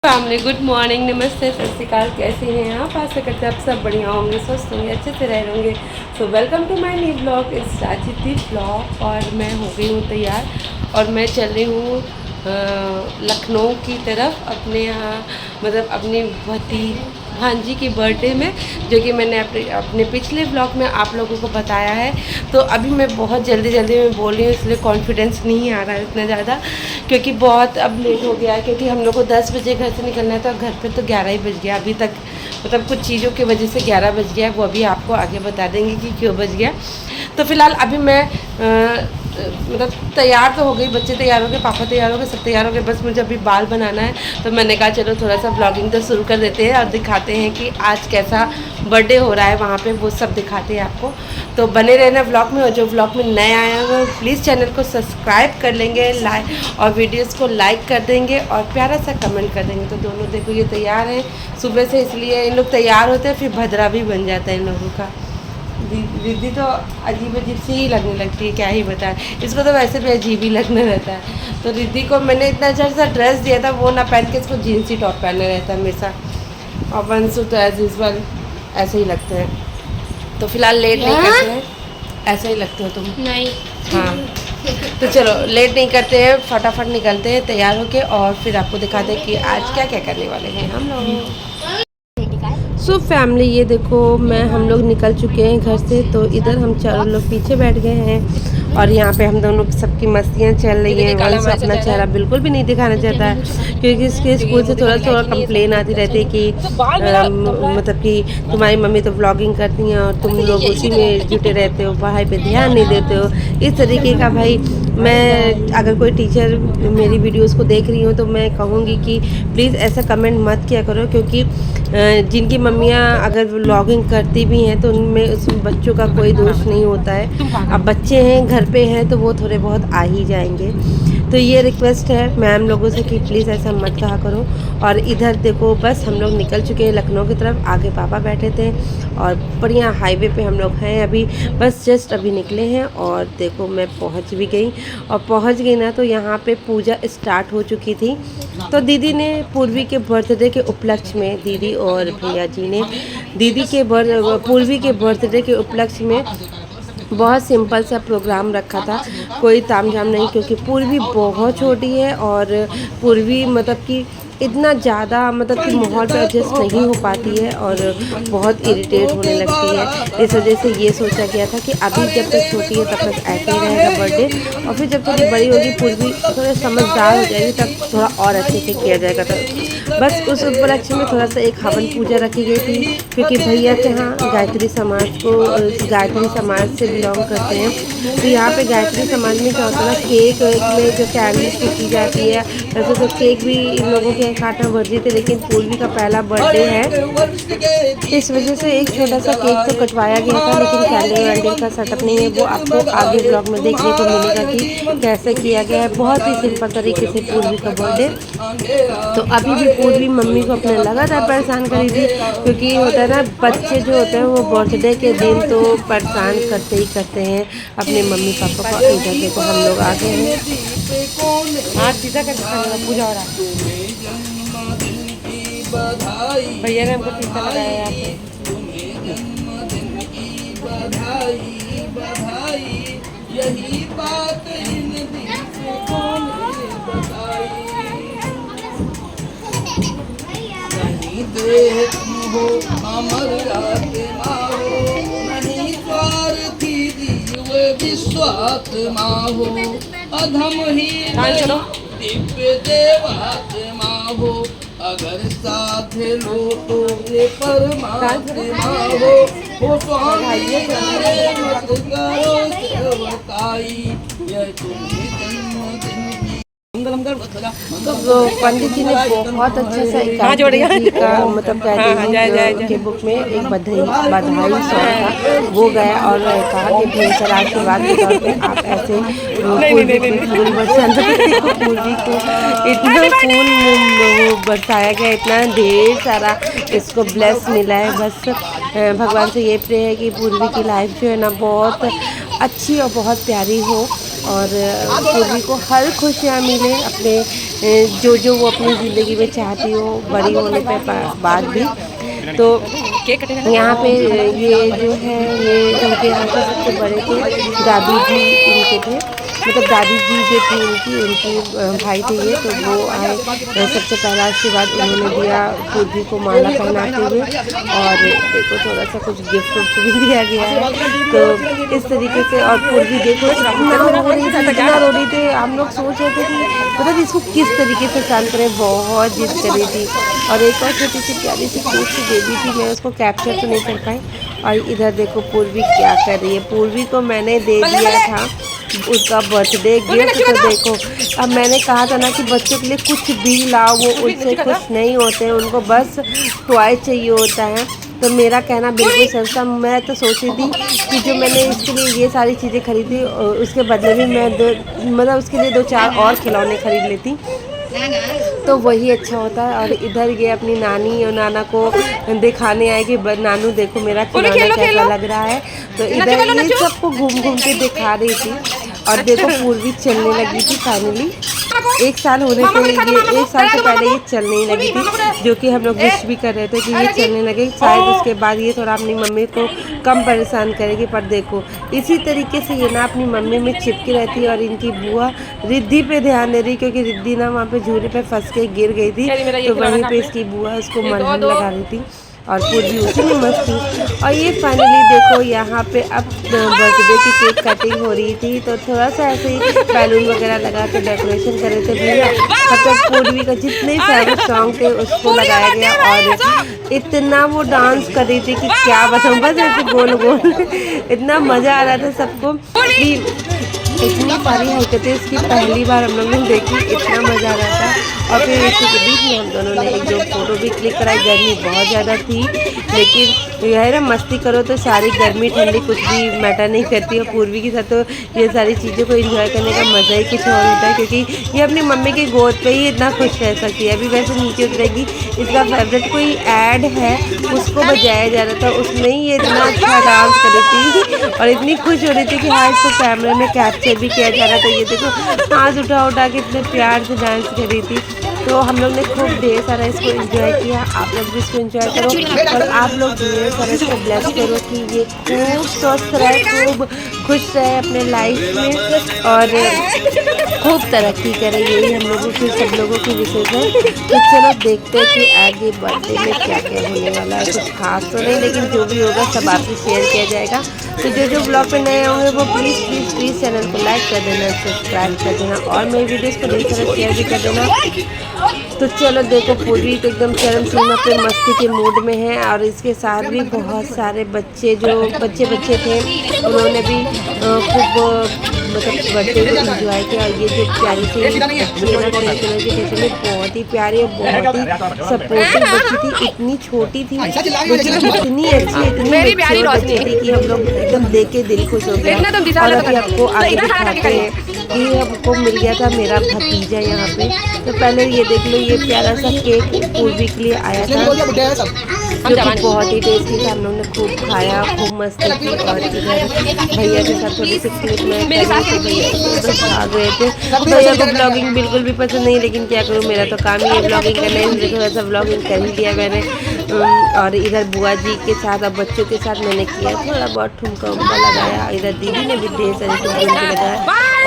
Family good morning, नमस्ते, सत श्री अकाल। कैसे हैं आप? आशा करते हैं आप सब बढ़िया होंगे, स्वस्थ होंगे, अच्छे से रह होंगे। So welcome to my new blog, it's राजती ब्लॉग। और मैं हो गई हूँ तैयार और मैं चल रही हूँ लखनऊ की तरफ अपने यहाँ, मतलब अपनी भांजी की बर्थडे में, जो कि मैंने अपने पिछले ब्लॉग में आप लोगों को बताया है। तो अभी मैं बहुत जल्दी में बोल रही हूँ, इसलिए कॉन्फिडेंस नहीं आ रहा है इतना ज़्यादा, क्योंकि बहुत अब लेट हो गया है। क्योंकि हम लोग को 10 बजे घर से निकलना है, तो घर पे तो 11 ही बज गया अभी तक। मतलब कुछ चीज़ों की वजह से 11 बज गया, वो अभी आपको आगे बता देंगे कि क्यों बज गया। तो फिलहाल अभी मैं मतलब तैयार तो हो गई, बच्चे तैयार हो गए, पापा तैयार हो गए, सब तैयार हो गए, बस मुझे अभी बाल बनाना है। तो मैंने कहा चलो थोड़ा सा ब्लॉगिंग तो शुरू कर देते हैं और दिखाते हैं कि आज कैसा बर्थडे हो रहा है वहाँ पे, वो सब दिखाते हैं आपको। तो बने रहना ब्लॉग में, और जो ब्लॉग में नए आए हैं प्लीज़ चैनल को सब्सक्राइब कर लेंगे, लाइक और वीडियोज़ को लाइक कर देंगे और प्यारा सा कमेंट कर देंगे। तो दोनों देखो ये तैयार हैं सुबह से, इसलिए इन लोग तैयार होते हैं, फिर भद्रा भी बन जाता है इन लोगों का। रिद्धि तो अजीब सी ही लगने लगती है, क्या ही बताएं। इसको तो वैसे भी अजीब ही लगने रहता है। तो रिद्धि को मैंने इतना अच्छा सा ड्रेस दिया था, वो ना पहन के इसको जीन्स ही टॉप पहनना रहता है हमेशा। और वंशु तो एज यूजल ऐसे ही लगते हैं। तो फिलहाल लेट नहीं करते हैं, ऐसे ही लगते हो तुम? नहीं। हाँ तो चलो लेट नहीं करते हैं, फटाफट निकलते हैं तैयार होके, और फिर आपको दिखाते हैं कि आज क्या क्या करने वाले हैं हम लोग। सो फैमिली ये देखो, हम लोग निकल चुके हैं घर से। तो इधर हम चारों लोग पीछे बैठ गए हैं और यहाँ पे हम दोनों सबकी मस्तियाँ चल रही हैं। वंश अपना चेहरा बिल्कुल भी नहीं दिखाना चाहता है, क्योंकि इसके स्कूल से थोड़ा कंप्लेन आती रहती है कि मतलब कि तुम्हारी मम्मी तो व्लॉगिंग करती हैं और तुम लोग उसी में जुटे रहते हो, पढ़ाई पे ध्यान नहीं देते हो, इस तरीके का। भाई मैं अगर कोई टीचर मेरी वीडियोस को देख रही हो तो मैं कहूँगी कि प्लीज़ ऐसा कमेंट मत किया करो, क्योंकि जिनकी मम्मियाँ अगर व्लॉगिंग करती भी हैं तो उनमें उस बच्चों का कोई दोष नहीं होता है। अब बच्चे हैं घर पे हैं तो वो थोड़े बहुत आ ही जाएंगे। तो ये रिक्वेस्ट है मैम लोगों से कि प्लीज़ ऐसा मत कहा करो। और इधर देखो बस हम लोग निकल चुके हैं लखनऊ की तरफ, आगे पापा बैठे थे और बढ़िया हाईवे पे हम लोग हैं अभी, बस जस्ट अभी निकले हैं। और देखो मैं पहुंच भी गई, और पहुंच गई ना तो यहाँ पे पूजा स्टार्ट हो चुकी थी। तो दीदी ने पूर्वी के बर्थडे के उपलक्ष्य में, दीदी और भैया जी ने पूर्वी के बर्थडे के उपलक्ष्य में बहुत सिंपल सा प्रोग्राम रखा था, कोई तामझाम नहीं, क्योंकि पूर्वी बहुत छोटी है और पूर्वी मतलब कि इतना ज़्यादा मतलब कि माहौल पे एडजस्ट नहीं हो पाती है और बहुत इरिटेट होने लगती है। इस वजह से ये सोचा गया था कि अभी जब तक छोटी है तब तक ऐसे ही रहेगा बर्थडे, और फिर जब थोड़ी बड़ी होगी, पूर्वी थोड़ा समझदार हो जाएगी, तब थोड़ा और अच्छे से किया जाएगा। तो बस उस उपलक्ष्य में थोड़ा सा एक हवन पूजा रखी गई थी, क्योंकि भैया के यहाँ गायत्री समाज से बिलोंग करते हैं। तो यहाँ पे गायत्री समाज में क्या होता है ना, केक में जो कैंडल्स की जाती है, वैसे तो केक भी इन लोगों के काटना वर्जित है, लेकिन पूर्वी का पहला बर्थडे है, इस वजह से एक छोटा सा केक तो कटवाया गया था, लेकिन कैंडल वैंडल का सेटअप नहीं है। वो आपको आगे ब्लॉग में देखने को मिलेगा कि कैसे किया गया है, बहुत ही सिंपल तरीके से पूर्वी का बर्थडे। तो अभी भी पूर्वी मम्मी को अपने लगातार परेशान करी थी, क्योंकि होता है ना बच्चे जो होते हैं वो बर्थडे के दिन तो परेशान करते ही करते हैं अपने मम्मी पापा को। इधर देखो हम लोग आ गए हैं, हाँ सीधा करके पूजा हो रहा है। भैया ने हमको टीका लगाया यहाँ पे। यही बात इन दिल से कौन बताई, नहीं देह तुम हो अमर आत्मा हो, नहीं स्वार्थी जीव विश्वात्मा हो, अधम ही दिव्य देवात्मा हो, अगर साथ लो तो ये परमात्मा हो स्वामी मत करो सेवकाई, यह तुम्हें जन्मदिन की तो पंडित जी ने बहुत अच्छा सा एकादशी जी का मतलब कहते हैं बुक में एक बधाई सॉन्ग था, वो गया और कहा कि ढेर आशीर्वाद के तौर पे आप ऐसे पूर्वी के फूल पूर्वी को इतना फूल बरसाया गया, इतना ढेर सारा इसको ब्लेस मिला है। बस भगवान से ये प्रे है कि पूर्वी की लाइफ जो है ना बहुत अच्छी और बहुत प्यारी हो और पूर्वी को हर खुशियाँ मिले अपने जो वो अपनी ज़िंदगी में चाहती हो बड़ी होने पे बाद भी। तो यहाँ पे ये जो है ये इनके यहाँ के सबसे बड़े थे दादी जी, इनके थे मतलब दादी जी जो थी उनकी भाई थे ये, तो वो आए सबसे पहला आशीर्वाद उन्होंने दिया पूर्वी को माला पहनाते हुए और देखो थोड़ा सा कुछ गिफ्ट उफ्ट भी दिया गया है। तो इस तरीके से और पूर्वी देखो इतना रो रही थी, हम लोग सोच रहे थे कि मतलब इसको किस तरीके से शांत करें, बहुत जिद कर रही थी। और एक और छोटी सी प्यारी सी क्यूट सी बेबी थी, मैं उसको कैप्चर तो नहीं कर पाई। और इधर देखो पूर्वी क्या कर रही है, पूर्वी को मैंने दे दिया था उसका बर्थडे गिफ्ट। तो देखो अब मैंने कहा था ना कि बच्चों के लिए कुछ भी लाओ, वो उससे खुश नहीं होते हैं, उनको बस टॉय चाहिए होता है। तो मेरा कहना बिल्कुल सच था। मैं तो सोच रही थी कि जो मैंने इसके लिए ये सारी चीज़ें खरीदी उसके बदले भी मैं मतलब उसके लिए 2-4 और खिलौने खरीद लेती तो वही अच्छा होता है। और इधर ये अपनी नानी और नाना को दिखाने आए कि नानू देखो मेरा खिलौना कैसा लग रहा है। तो इधर ये सबको घूम घूम के दिखा रही थी और देखो पूर्वी चलने लगी थी फाइनली। 1 साल होने से ये 1 साल से पहले ये चलने ही लगी थी, जो कि हम लोग विश भी कर रहे थे कि ये चलने लगे, शायद उसके बाद ये थोड़ा अपनी मम्मी को कम परेशान करेगी। पर देखो इसी तरीके से ये ना अपनी मम्मी में चिपकी रहती है। और इनकी बुआ रिद्धि पे ध्यान दे रही, क्योंकि रिद्धि ना वहाँ पे झूले पे फंस के गिर गई थी, तो वहीं पे इसकी बुआ उसको मलहम लगा रही थी और पूरी उसी में मस्त थी। और ये फाइनली देखो यहाँ पे अब बर्थडे की केक कटिंग हो रही थी, तो थोड़ा सा ऐसे ही बैलून वगैरह लगा के डेकोरेशन कर रहे थे भैया। तब तक पूर्वी का जितने फेवरेट सॉन्ग थे उसको लगाया गया और इतना वो डांस कर रही थी कि क्या बताऊँ, बस ऐसे गोल गोल इतना मज़ा आ रहा था सबको कि इतनी सारी हरकतें इसकी पहली बार हम लोग ने देखी, इतना मज़ा आ रहा था। और फिर इसी के बीच में हम दोनों ने एक दो फोटो भी क्लिक कराई। गर्मी बहुत ज़्यादा थी, लेकिन यह है ना मस्ती करो तो सारी गर्मी ठंडी कुछ भी मैटर नहीं करती है। पूर्वी के साथ तो ये सारी चीज़ों को एंजॉय करने का मज़ा ही कुछ और होता है, क्योंकि ये अपनी मम्मी की गोद पे ही इतना खुश रह सकती है। अभी वैसे नीचे उतरेगी, इसका फेवरेट कोई ऐड है उसको बजाया जा रहा था, उसमें ही ये इतना अच्छा डांस कर रही थी और इतनी खुश हो रही थी कि हाँ इसको कैमरे में कैप्चर भी किया जा रहा था। ये देखो हाथ उठा के इतने प्यार से डांस कर रही थी। तो हम लोग ने खूब ढेर सारा इसको एंजॉय किया, आप लोग भी इसको एंजॉय करो और आप लोग ढेर सारा इसको ब्लेस करो कि ये खूब स्वस्थ रहे, खूब खुश रहे अपने लाइफ में और खूब तरक्की करे। यही हम लोगों की सब लोगों की विशेष है। तो चलो देखते हैं कि आगे बर्थडे में क्या क्या होने वाला है। कुछ खास तो नहीं, लेकिन जो भी होगा सब आपसे शेयर किया जाएगा। तो जो ब्लॉग पे नए होंगे वो प्लीज़ चैनल को लाइक कर देना, सब्सक्राइब कर देना और मेरी वीडियोज़ को ढेर सारा शेयर भी कर देना। तो चलो देखो पूर्वी तो एकदम चरम सीमा पे मस्ती के मूड में है और इसके साथ भी बहुत सारे बच्चे जो बच्चे थे उन्होंने भी खूब मतलब बर्थडे को एंजॉय किया। और ये जो प्यारी सी बच्ची है ना कलर की ड्रेस में बहुत ही प्यारी और बहुत ही सपोर्टिव बच्ची थी, इतनी छोटी थी लेकिन इतनी अच्छी इतनी बच्ची थी कि हम लोग एकदम देख के दिल खुश हो गया। और अभी आपको आगे दिखाते हैं कि हमको मिल गया था मेरा भतीजा यहाँ पे। तो पहले ये देख लो, ये प्यारा सा केक पूर्वी के लिए आया था जो कि बहुत ही टेस्टी था। हम लोग ने खूब खाया, खूब मस्ती की और इधर भैया के साथ थोड़ी सी क्लिप में भैया भाग रहे थे। भैया को ब्लॉगिंग बिल्कुल भी पसंद नहीं, लेकिन क्या करूँ मेरा तो काम ही है ब्लॉगिंग करना, इसलिए थोड़ा सा ब्लॉगिंग कर ही दिया मैंने। और इधर बुआ जी के साथ और बच्चों के साथ मैंने किया थोड़ा बहुत ठुमका उमका लगाया। इधर दीदी ने भी ढेर सारे ठुमके लगाया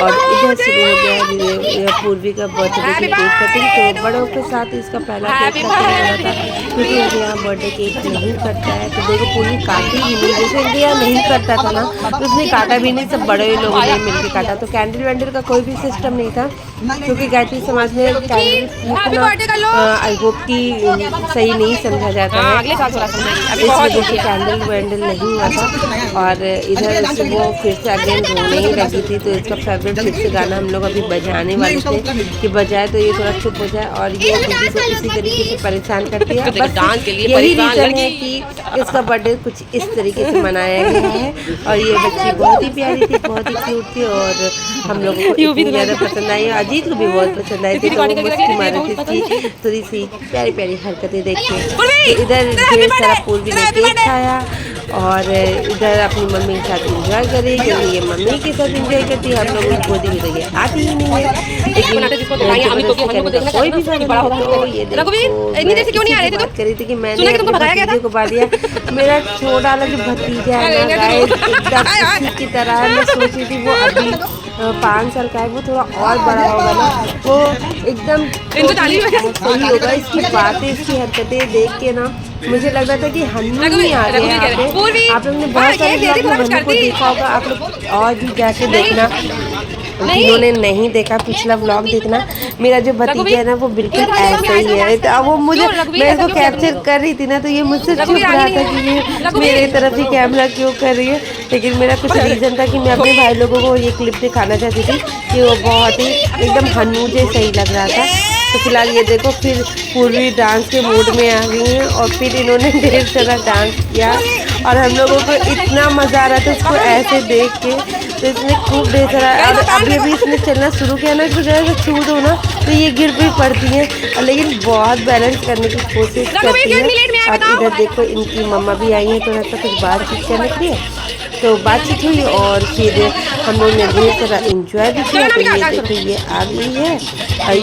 और इधर शुरू हो गया पूर्वी का बर्थडे की केक कटिंग। तो बड़ों के साथ इसका पहला केक कटिंग हो रहा था, क्योंकि इनके यहाँ बर्थडे केक नहीं कटता है। तो देखो पूरी काटी भी नहीं, जैसे इनके यहाँ नहीं करता था ना तो उसने काटा भी नहीं, सब बड़े लोगों ने मिलकर काटा। तो कैंडल वैंडल का कोई भी सिस्टम नहीं था, क्योंकि गायत्री समाज में कैंडल आई होप कि सही नहीं समझा जाता है, इस वजह से कैंडल वैंडल नहीं हुआ था। और इधर वो फिर से अगेन रोने ही लगी थी। तो इसका फेवरेट फेवरेट फिर से गाना हम लोग अभी बजाने वाले थे कि बजाए तो ये थोड़ा चुप हो जाए, और ये दीदी को इसी तरीके से परेशान करती है। बस डांस के लिए यही रीज़न है कि इसका बर्थडे कुछ इस तरीके से मनाया गया है। और ये बच्ची बहुत ही प्यारी थी, बहुत ही क्यूट थी, और हम लोगों को इतनी ज़्यादा पसंद आई। अजीत को भी बहुत पसंद आई थी, तो वो मस्ती मार रही थी थोड़ी सी प्यारी प्यारी हरकतें देख के। तो इधर ढेर सारा पूर्वी ने केक खाया और इधर अपनी मम्मी के साथ इंजॉय करी, क्योंकि ये मम्मी के साथ इंजॉय करती है। हम लोगों की गोदी में तो ये आती ही नहीं है, लेकिन कोई भी तो ये देखो बात करी थी कि मैंने अपने भतीजे को बांध दिया। मेरा छोटा वाला जो भतीजा है ना गाइस, एकदम इसी की तरह है। मैं सोच रही थी वो अभी 5 साल का है, वो थोड़ा और बड़ा होगा ना, वो एकदम सही होगा। इसकी बातें, इसकी हरकतें देख के ना मुझे लग रहा था कि हन्नू ही आ गए यहाँ पे। आप लोग ने बहुत सारे ब्लॉग में हन्नू को देखा होगा, आप लोग और भी जाके देखना। जिन्होंने नहीं देखा पिछला व्लॉग देखना। मेरा जो भतीजा है ना वो बिल्कुल ऐसा ही है। तो वो मुझे, मैं इसको कैप्चर कर रही थी ना, तो ये मुझसे चुप रहा था कि ये मेरे तरफ ही कैमरा क्यों कर रही है। लेकिन मेरा कुछ रीज़न था कि मैं अपने भाई लोगों को ये क्लिप दिखाना चाहती थी कि वो बहुत ही एकदम हन्नू जैसा ही लग रहा था। तो फिलहाल ये देखो फिर पूर्वी डांस के मूड में आ गई हैं, और फिर इन्होंने ढेर सारा डांस किया और हम लोगों को इतना मज़ा आ रहा था उसको ऐसे देख के। तो इसने खूब ढेर सारा, अभी अभी इसने चलना शुरू किया ना, तो जरा सा छूट हो ना तो ये गिर भी पड़ती है, लेकिन बहुत बैलेंस करने की कोशिश करती है। अब इधर देखो इनकी मम्मा भी आई हैं, थोड़ा सा कुछ बातचीत करने के लिए। तो बातचीत हुई और फिर हम लोग ने ढेर सारा इंजॉय भी किया। तो ये देखो ये आ गई है, और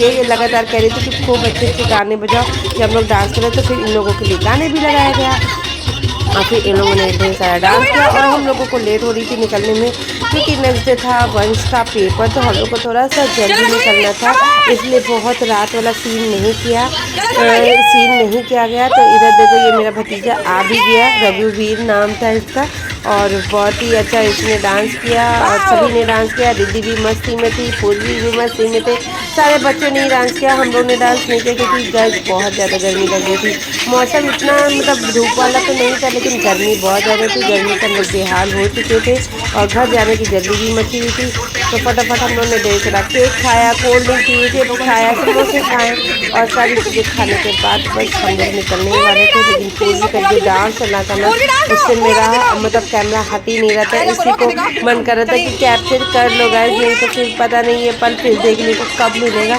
ये लगातार कह रही थी कि खूब अच्छे अच्छे गाने बजाओ कि हम लोग डांस करें। तो फिर इन लोगों के लिए गाने भी लगाया गया, और फिर इन लोगों ने ढेर सारा डांस किया। और हम लोगों को लेट हो रही थी निकलने में, क्योंकि नेक्स्ट डे था वंश का पेपर, तो हम लोग को थोड़ा सा जल्दी निकलना था, इसलिए बहुत रात वाला सीन नहीं किया गया। तो इधर देखो ये मेरा भतीजा आ भी गया, रघुवीर नाम था इसका, और बहुत ही अच्छा इसने डांस किया और सभी ने डांस किया। दीदी भी मस्ती में थी, पूर्वी भी मस्ती में थे, सारे बच्चों ने ही डांस किया। हम लोग ने डांस नहीं किया क्योंकि गर्मी बहुत ज़्यादा गर्मी लग रही थी। मौसम इतना मतलब धूप वाला तो नहीं था, लेकिन गर्मी बहुत ज़्यादा थी। गर्मी से हम लोग बेहाल हो चुके थे और घर जाने की जल्दी भी मची हुई थी। तो फटाफट हम लोग ने ढेर सारा केक खाया, कोल्ड ड्रिंक पिए थे, वो खाया, समोसे खाए, और सारी चीज़ें खाने के बाद बस हम लोग निकलने ही वाले थे। लेकिन पूर्वी का जो डांस चला था ना, उससे मेरा मतलब कैमरा हट ही नहीं रहा था। इसी को मन कर रहा था कि कैप्चर कर लो गाइस, नहीं तो फिर पता नहीं ये पल फिर देखने को कब मिलेगा,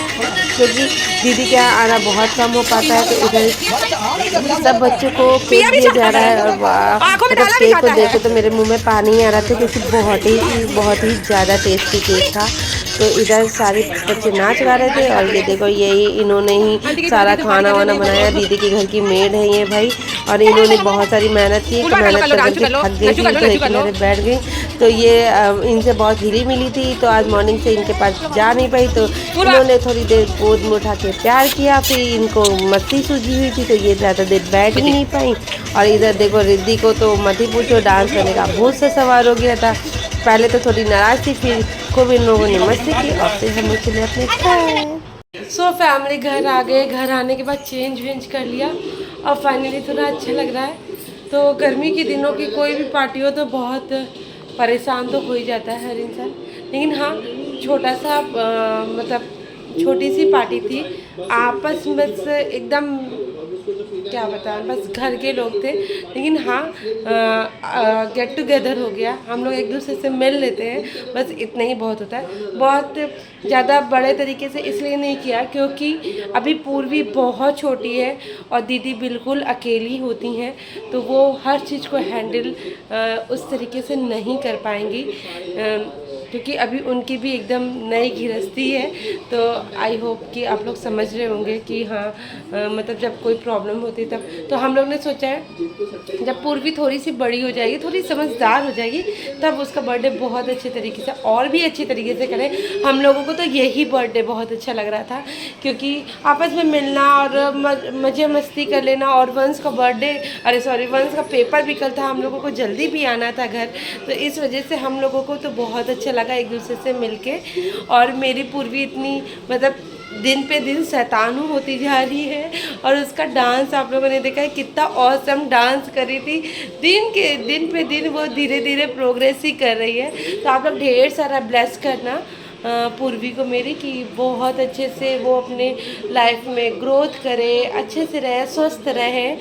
क्योंकि दीदी के यहाँ आना बहुत कम हो पाता है। तो इधर सब बच्चों को केक दिया जा रहा है, और मतलब केक को देखो तो मेरे मुंह में पानी आ रहा था, क्योंकि बहुत ही ज़्यादा टेस्टी केक था। तो इधर सारे बच्चे नाच गा रहे थे, और ये देखो यही इन्होंने ही सारा खाना वाना बनाया। दीदी के घर की मेड है ये भाई, और इन्होंने बहुत सारी मेहनत की। तो मेहनत करके थक गई थी, तो एक किनारे बैठ गई। तो ये इनसे बहुत हिली मिली थी, तो आज मॉर्निंग से इनके पास जा नहीं पाई। तो इन्होंने थोड़ी देर गोद में उठा के प्यार किया, फिर इनको मस्ती सूझी हुई थी, तो ये ज़्यादा देर बैठ ही नहीं पाई। और इधर देखो रिद्धि को तो मत ही पूछो, डांस करने का भूत से सवार हो गया था। पहले तो थोड़ी नाराज़ थी, फिर खूब इन लोगों ने मस्ती की, और फिर हम चले अपने घर। सो फैमिली घर आ गए। घर आने के बाद चेंज वेंज कर लिया, और फाइनली थोड़ा अच्छा लग रहा है। तो गर्मी के दिनों की कोई भी पार्टी हो तो बहुत परेशान तो हो ही जाता है हर इंसान, लेकिन हाँ छोटा सा मतलब छोटी सी पार्टी थी, आपस में एकदम क्या बताएं, बस घर के लोग थे, लेकिन हाँ गेट टुगेदर हो गया। हम लोग एक दूसरे से मिल लेते हैं, बस इतना ही बहुत होता है। बहुत ज़्यादा बड़े तरीके से इसलिए नहीं किया क्योंकि अभी पूर्वी बहुत छोटी है और दीदी बिल्कुल अकेली होती हैं, तो वो हर चीज़ को हैंडल उस तरीके से नहीं कर पाएंगी, क्योंकि अभी उनकी भी एकदम नई गृहस्थी है। तो आई होप कि आप लोग समझ रहे होंगे कि हाँ मतलब जब कोई प्रॉब्लम होती है तब। तो हम लोग ने सोचा है जब पूर्वी थोड़ी सी बड़ी हो जाएगी, थोड़ी समझदार हो जाएगी, तब उसका बर्थडे बहुत अच्छे तरीके से और भी अच्छे तरीके से करें। हम लोगों को तो यही बर्थडे बहुत अच्छा लग रहा था, क्योंकि आपस में मिलना और मज़े मस्ती कर लेना। और वंश का बर्थडे, वंश का पेपर भी कल था, हम लोगों को जल्दी भी आना था घर, तो इस वजह से हम लोगों को तो बहुत अच्छा लगा एक दूसरे से मिलके। और मेरी पूर्वी इतनी मतलब दिन पे दिन शैतानू होती जा रही है। और उसका डांस आप लोगों ने देखा है, कितना ऑसम डांस करी थी। दिन पे दिन वो धीरे धीरे प्रोग्रेस ही कर रही है। तो आप लोग ढेर सारा ब्लेस करना पूर्वी को मेरी, कि बहुत अच्छे से वो अपने लाइफ में ग्रोथ करे, अच्छे से रहे, स्वस्थ रहे,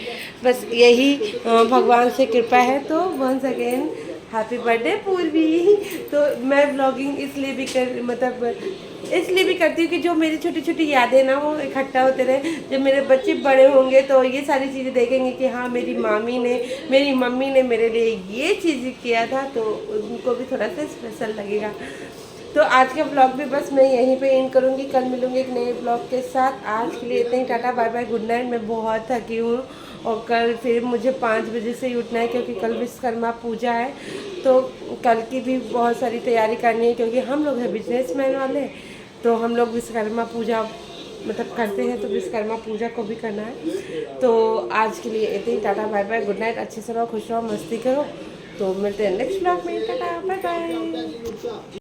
बस यही भगवान से कृपा है। तो वंस अगेन हैप्पी बर्थडे पूर्वी। तो मैं व्लॉगिंग इसलिए भी करती हूँ कि जो मेरी छोटी छोटी यादें ना वो इकट्ठा होते रहे। जब मेरे बच्चे बड़े होंगे तो ये सारी चीज़ें देखेंगे कि हाँ मेरी मम्मी ने मेरे लिए ये चीज़ किया था, तो उनको भी थोड़ा सा स्पेशल लगेगा। तो आज का ब्लॉग भी बस मैं यहीं पे एंड करूँगी। कल मिलूँगी एक नए ब्लॉग के साथ। आज के लिए इतना ही, tata bye bye, good night. मैं बहुत थकी हूँ और कल फिर मुझे 5 बजे से ही उठना है, क्योंकि कल विश्वकर्मा पूजा है। तो कल की भी बहुत सारी तैयारी करनी है, क्योंकि हम लोग हैं बिजनेसमैन वाले, तो हम लोग विश्वकर्मा पूजा करते हैं, तो विश्वकर्मा पूजा को भी करना है। तो आज के लिए इतना ही, tata bye bye, good night. अच्छे से रहो, खुश रहो, मस्ती करो। तो मिलते हैं नेक्स्ट ब्लॉग में। Tata bye bye.